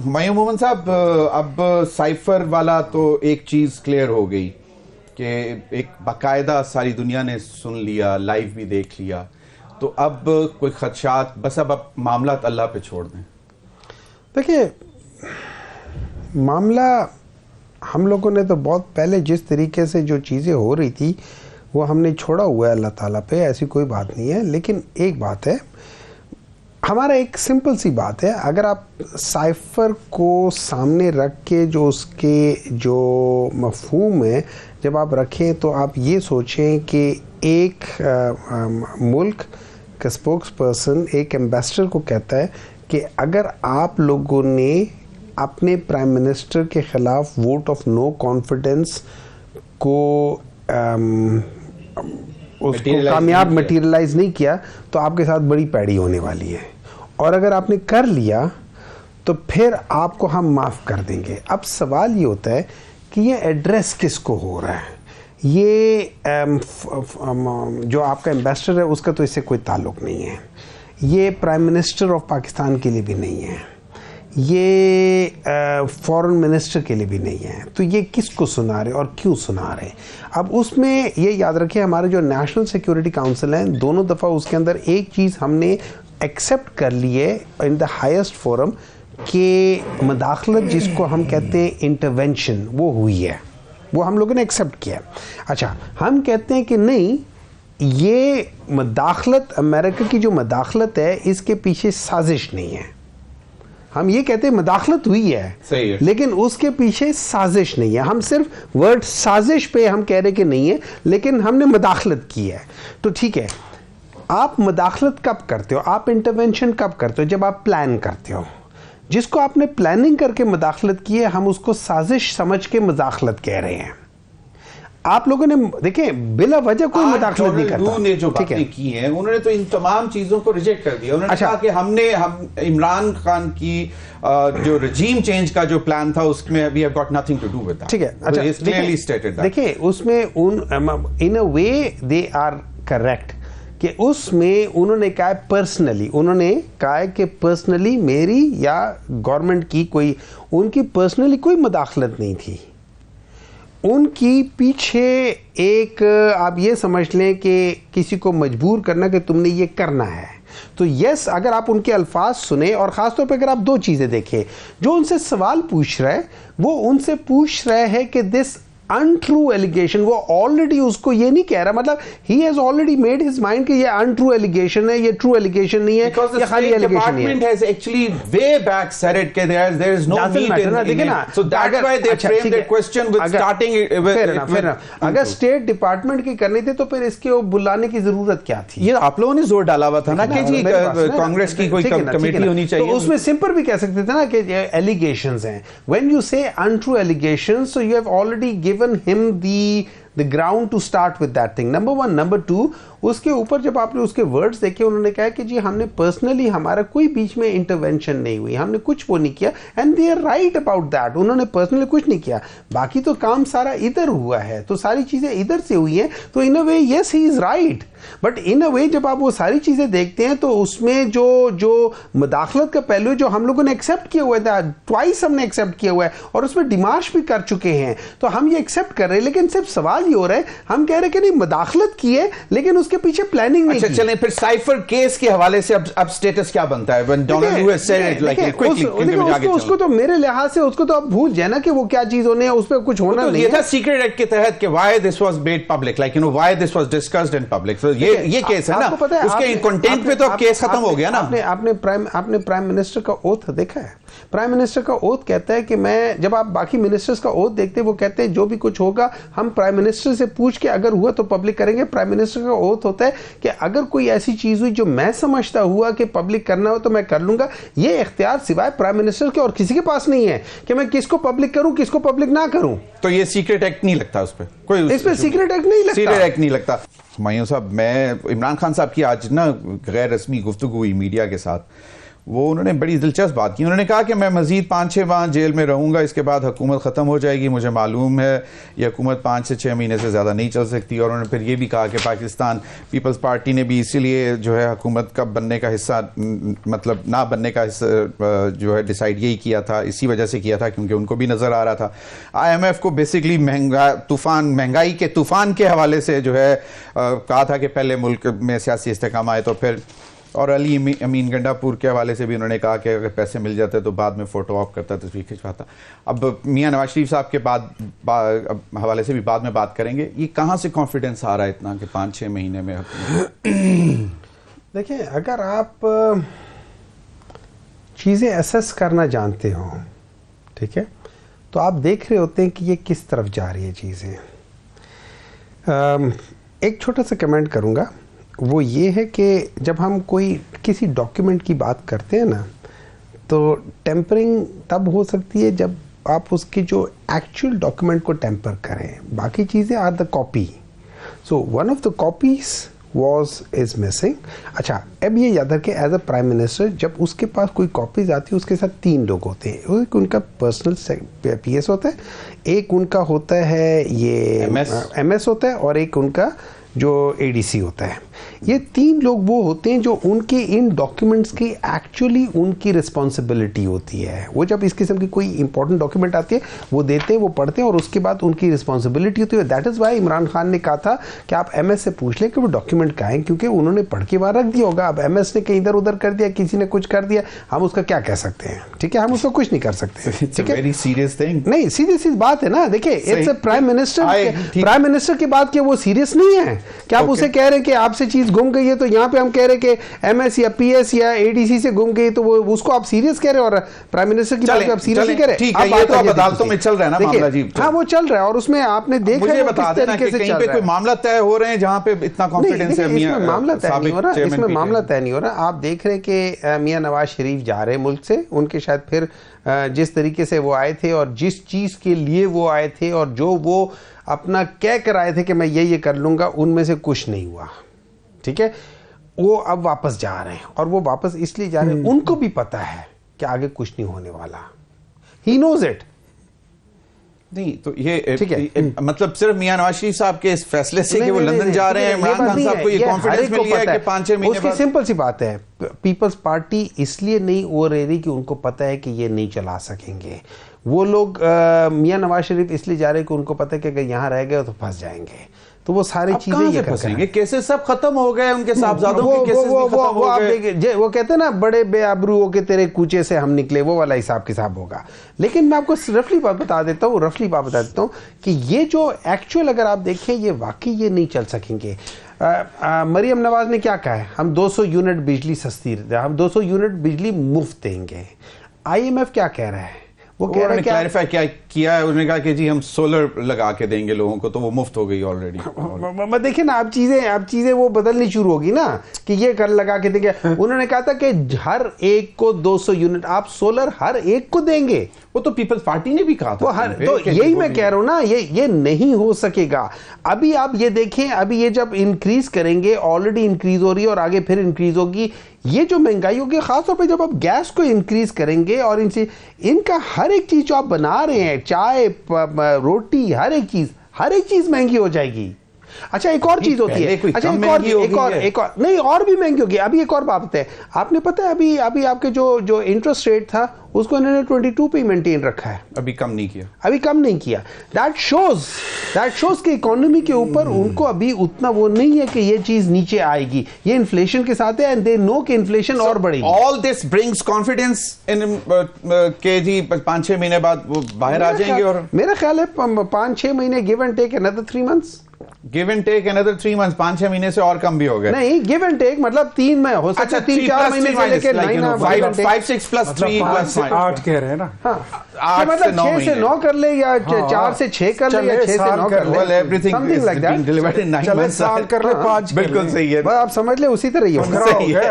मयूम मोहम्मद साहब, अब साइफर वाला तो एक चीज क्लियर हो गई कि एक बाकायदा सारी दुनिया ने सुन लिया, लाइव भी देख लिया, तो अब कोई खदशात, बस अब मामला अल्लाह पे छोड़ दें। देखिए, मामला हम लोगों ने तो बहुत पहले जिस तरीके से जो चीज़ें हो रही थी वो हमने छोड़ा हुआ है अल्लाह ताला पे, ऐसी कोई बात नहीं है। लेकिन एक बात है, हमारा एक सिंपल सी बात है, अगर आप साइफर को सामने रख के जो उसके जो मफहूम है जब आप रखें, तो आप ये सोचें कि एक मुल्क का स्पोक्स पर्सन एक एम्बेसडर को कहता है कि अगर आप लोगों ने अपने प्राइम मिनिस्टर के ख़िलाफ़ वोट ऑफ नो कॉन्फिडेंस को उसको कामयाब मटीरियलाइज नहीं किया तो आपके साथ बड़ी पैड़ी होने वाली है, और अगर आपने कर लिया तो फिर आपको हम माफ़ कर देंगे। अब सवाल ये होता है कि ये एड्रेस किसको हो रहा है। ये जो आपका एम्बेसडर है उसका तो इससे कोई ताल्लुक़ नहीं है, ये प्राइम मिनिस्टर ऑफ पाकिस्तान के लिए भी नहीं है, ये फॉरेन मिनिस्टर के लिए भी नहीं है। तो ये किसको सुना रहे और क्यों सुना रहे। अब उसमें ये याद रखिए, हमारे जो नेशनल सिक्योरिटी काउंसिल हैं, दोनों दफ़ा उसके अंदर एक चीज़ हमने एक्सेप्ट कर ली है इन द हाईएस्ट फोरम कि मदाखलत जिसको हम कहते हैं इंटरवेंशन, वो हुई है, वो हम लोगों ने एक्सेप्ट किया। अच्छा, हम कहते हैं कि नहीं, ये मदाखलत, अमेरिका की जो मदाखलत है इसके पीछे साजिश नहीं है। हम ये कहते हैं मदाखलत हुई है, सही है, लेकिन उसके पीछे साजिश नहीं है। हम सिर्फ वर्ड साजिश पे हम कह रहे कि नहीं है, लेकिन हमने मदाखलत की है। तो ठीक है, आप मदाखलत कब करते हो, आप इंटरवेंशन कब करते हो, जब आप प्लान करते हो। जिसको आपने प्लानिंग करके मदाखलत की है, हम उसको साजिश समझ के मदाखलत कह रहे हैं। आप लोगों ने देखें, बिला वजह कोई मदाखलत नहीं करता। ने जो बातें की हैं, उन्होंने तो इन तमाम चीजों को रिजेक्ट कर दिया। उन्होंने कहा कि हम इमरान खान की जो रजीम चेंज का जो प्लान था उसमें we have got nothing to do with that. ठीक है, अच्छा, क्लियरली स्टेटेड दैट। देखिए, उसमें इन a way they are correct कि उसमें उन्होंने कहा पर्सनली, उन्होंने कहा कि पर्सनली मेरी या गवर्नमेंट की कोई, उनकी पर्सनली कोई मदाखलत नहीं थी। उनकी पीछे एक, आप ये समझ लें कि किसी को मजबूर करना कि तुमने ये करना है। तो यस, अगर आप उनके अल्फाज सुने, और ख़ासतौर पे अगर आप दो चीज़ें देखें, जो उनसे सवाल पूछ रहा है वो उनसे पूछ रहा है कि दिस अनट्रू एलिगेशन, वो ऑलरेडी उसको ये नहीं कह रहा, मतलब he has already made his mind कि ये अनट्रू एलिगेशन है, ये ट्रू एलिगेशन नहीं है, ये खाली एलिगेशन नहीं है। Department has actually way back said it कि there is no need in it. So that's why they framed that question with starting with अगर स्टेट डिपार्टमेंट की करनी थी तो फिर इसके बुलाने की जरूरत क्या थी। ये आप लोगों ने जोर डाला हुआ था ना कि जी कांग्रेस की कोई कमेटी होनी चाहिए। तो उसमें सिंपल भी कह सकते थे ना कि एलिगेशंस हैं। When you say untrue allegations, so you have already given him the ground to start with that thing. Number one. Number two, उसके ऊपर जब आपने उसके वर्ड्स देखे, उन्होंने कहा कि जी हमने पर्सनली, हमारा कोई बीच में इंटरवेंशन नहीं हुई, हमने कुछ वो नहीं किया, and they are right about that. उन्होंने पर्सनली कुछ नहीं किया, बाकी तो काम सारा इधर हुआ है, तो सारी चीजें इधर से हुई हैं। तो in a way yes, he is right, but in a way जब आप वो सारी चीजें देखते हैं तो उसमें जो मदाखलत का पहलू जो हम लोगों ने एक्सेप्ट किया हुआ था, ट्वाइस हमने एक्सेप्ट किया हुआ है, और उसमें डिमार्श भी कर चुके हैं, तो हम ये एक्सेप्ट कर रहे हैं। लेकिन सिर्फ सवाल ये हो रहा है, हम कह रहे हैं कि नहीं, मदाखलत की है लेकिन उसके पीछे प्लानिंग नहीं। अच्छा, चलें फिर साइफर केस के हवाले से अब स्टेटस क्या बनता है? When Donald Lewis said it, like quickly, उसको तो मेरे लिहाज से उसको तो आप भूल जाए ना कि वो क्या चीज होने है, उस पर कुछ होना नहीं है। ये था सीक्रेट एक्ट के तहत कि why this was made public, like you know why this was discussed in public. So ये केस है ना, उसके कंटेंट पे तो अब केस खत्म हो गया ना। आपने प्राइम मिनिस्टर का ओथ देखा है? प्राइम मिनिस्टर का ओथ कहता है कि मैं, जब आप बाकी मिनिस्टर्स का ओथ देखते हैं, वो कहते हैं जो भी कुछ होगा हम प्राइम मिनिस्टर से पूछ के अगर हुआ तो पब्लिक करेंगे। प्राइम मिनिस्टर का ओथ होता है कि अगर कोई ऐसी चीज हुई जो मैं समझता हुआ कि पब्लिक करना हो तो मैं कर लूंगा। ये इख्तियार सिवाय प्राइम मिनिस्टर के और किसी के पास नहीं है कि मैं किसको पब्लिक करूं, किसको पब्लिक ना करूं। तो ये सीक्रेट एक्ट नहीं लगता उस पर कोई, इस पर सीक्रेट एक्ट नहीं लगता, सीक्रेट एक्ट नहीं लगता। मयूं साहब, मैं इमरान खान साहब की आज ना गैर रस्मी गुफ्तगू हुई मीडिया के साथ, वो उन्होंने बड़ी दिलचस्प बात की। उन्होंने कहा कि मैं मज़ीद 5-6 माह जेल में रहूँगा, इसके बाद हुकूमत ख़त्म हो जाएगी, मुझे मालूम है ये हुकूमत 5 से 6 महीने से ज़्यादा नहीं चल सकती। और उन्होंने फिर ये भी कहा कि पाकिस्तान पीपल्स पार्टी ने भी इसीलिए जो है हुकूमत का बनने का हिस्सा, मतलब ना बनने का हिस्सा जो है डिसाइड यही किया था, इसी वजह से किया था क्योंकि उनको भी नज़र आ रहा था IMF को बेसिकली महंगाई के तूफ़ान के हवाले से जो है कहा था कि पहले मुल्क में सियासी इस्तेकाम आए तो फिर, और अली अमीन गंडापुर के हवाले से भी उन्होंने कहा कि अगर पैसे मिल जाते तो बाद में फ़ोटो ऑफ करता, तस्वीर खिंचवाता। अब मियां नवाज शरीफ साहब के हवाले से भी बाद में बात करेंगे। ये कहाँ से कॉन्फिडेंस आ रहा है इतना कि 5-6 महीने में? देखिए, अगर आप चीज़ें असेस करना जानते हो, ठीक है, तो आप देख रहे होते हैं कि ये किस तरफ जा रही है चीज़ें। एक छोटा सा कमेंट करूँगा, वो ये है कि जब हम कोई किसी डॉक्यूमेंट की बात करते हैं ना, तो टेम्परिंग तब हो सकती है जब आप उसके जो एक्चुअल डॉक्यूमेंट को टेम्पर करें, बाकी चीज़ें are the copy. So one of the copies is missing. अच्छा, अब ये याद रखें, एज अ प्राइम मिनिस्टर जब उसके पास कोई कॉपीज आती है उसके साथ 3 लोग होते हैं। एक उनका पर्सनल PS होता है, एक उनका होता है ये MS होता है, और एक उनका जो ADC होता है। ये 3 लोग वो होते हैं जो उनके इन डॉक्यूमेंट्स की एक्चुअली उनकी रिस्पॉन्सिबिलिटी होती है। वो जब इस किस्म की कोई इंपॉर्टेंट डॉक्यूमेंट आती है वो देते हैं, वो पढ़ते हैं, और उसके बाद उनकी रिस्पॉन्सिबिलिटी होती है। That is why Imran Khan ने कहा था कि आप MS से पूछ लें कि वो डॉक्यूमेंट कहाँ है, क्योंकि उन्होंने पढ़ के बाहर रख दिया होगा। अब MS ने कहीं इधर उधर कर दिया, किसी ने कुछ कर दिया, हम उसका क्या कह सकते हैं? ठीक है, हम उसका कुछ नहीं कर सकते। ठीक है, वेरी सीरियस थिंग। नहीं, सीधी सी बात है ना। देखिए, इट्स अ प्राइम मिनिस्टर की बात, क्या वो सीरियस नहीं है? क्या आप उसे कह रहे हैं कि आपसे चीज गुम गई है, तो यहाँ पे हम कह रहे हैं कि MS या PS या ADC से गुम गई, तो वो उसको आप सीरियस कह रहे हैं, और प्राइम मिनिस्टर की बात आप सीरियस नहीं कह रहे? ठीक है, ये तो अब अदालतों में चल रहा है ना मामला जी। हाँ, वो चल रहा है, और उसमें आपने देखा है किस तरीके से कहीं पे कोई मामला तय हो रहे हैं जहाँ पे इतना कॉन्फिडेंस है। इसमें मामला तय नहीं हो रहा, इसमें मामला तय नहीं हो रहा। आप देख रहे हैं कि मियां नवाज शरीफ जा रहे हैं मुल्क से। उनके शायद फिर जिस तरीके से वो आए थे और जिस चीज के लिए वो आए थे और जो वो अपना कह कर आए थे कि मैं ये कर लूंगा, उनमें से कुछ नहीं हुआ। ठीक है, वो अब वापस जा रहे हैं, और वो वापस इसलिए जा रहे हैं, उनको भी पता है कि आगे कुछ नहीं होने वाला। He knows it. नहीं तो ये ठीक है, मतलब सिर्फ मियां नवाज शरीफ साहब के इस फैसले से कि वो लंदन जा रहे हैं, इमरान खान साहब को ये कॉन्फिडेंस मिल गया है कि 5-6 महीने बाद। सिंपल सी बात है, पीपल्स पार्टी इसलिए नहीं हो रही कि उनको पता है कि ये नहीं चला सकेंगे। वो लोग मियां नवाज शरीफ इसलिए जा रहे हैं कि उनको पता है कि अगर यहाँ रह गए तो फंस जाएंगे। तो वो सारी चीजें ये फंसेंगे। केसेस सब खत्म हो गए, उनके साहबजादों के केसेस भी खत्म हो गए। वो कहते हैं ना, बड़े बेआबरू के तेरे कूचे से हम निकले, वो वाला हिसाब किताब होगा। लेकिन मैं आपको रफली बात बता देता हूँ कि ये जो एक्चुअल अगर आप देखें, ये वाकई ये नहीं चल सकेंगे। मरियम नवाज ने क्या कहा है? हम 200 यूनिट बिजली सस्ती, हम 200 यूनिट बिजली मुफ्त देंगे। IMF क्या कह रहा है? वो कह रहे हैं क्लैरिफाई क्या किया है, उन्होंने कहा कि जी हम सोलर लगा के देंगे लोगों को, तो वो मुफ्त हो गई ऑलरेडी। देखिए ना, अब चीजें वो बदलनी शुरू होगी ना कि ये कर लगा के देंगे। उन्होंने कहा था कि हर एक को 200 यूनिट आप सोलर हर एक को देंगे। वो तो पीपल्स पार्टी ने भी कहा था। तो यही मैं कह रहा हूं ना, ये नहीं हो सकेगा। अभी आप ये देखें, अभी ये जब इंक्रीज करेंगे, ऑलरेडी इंक्रीज हो रही है और आगे फिर इंक्रीज होगी। ये जो महंगाई होगी, खासतौर पे जब आप गैस को इंक्रीज करेंगे और इनका हर एक चीज जो आप बना रहे हैं, चाय, रोटी, हर एक चीज महंगी हो जाएगी। अच्छा, एक और चीज होती है। अच्छा, एक और नहीं, और भी महंगी होगी। अभी एक और बात है, आपने पता है अभी आपके जो इंटरेस्ट रेट था उसको इन्होंने 22 पे मेंटेन रखा है, अभी कम नहीं किया। दैट शोज कि इकोनॉमी के ऊपर उनको अभी उतना वो नहीं है कि ये चीज नीचे आएगी। ये इन्फ्लेशन के साथ है, एंड दे नो कि इन्फ्लेशन और बढ़ेगी। All this brings confidence in के जी 5-6 महीने बाद वो बाहर आ जाएंगे। और मेरा ख्याल है 5-6 महीने, give and take another 3 months। Give and take another 3 months, 5-6 महीने से और कम भी हो गए। नहीं, गिव एंड टेक मतलब 3 में हो सकता है, 3-4 महीने से लेकर 5-6 + 3 + 8 कह रहे हैं ना। हाँ, 6 से 9 कर ले, या 4 से 6 कर ले, या 6 से 9 कर ले। Everything something like that delivered in 9 months साल कर ले 5। बिल्कुल सही है, आप समझ ले, उसी तरह ही होगा।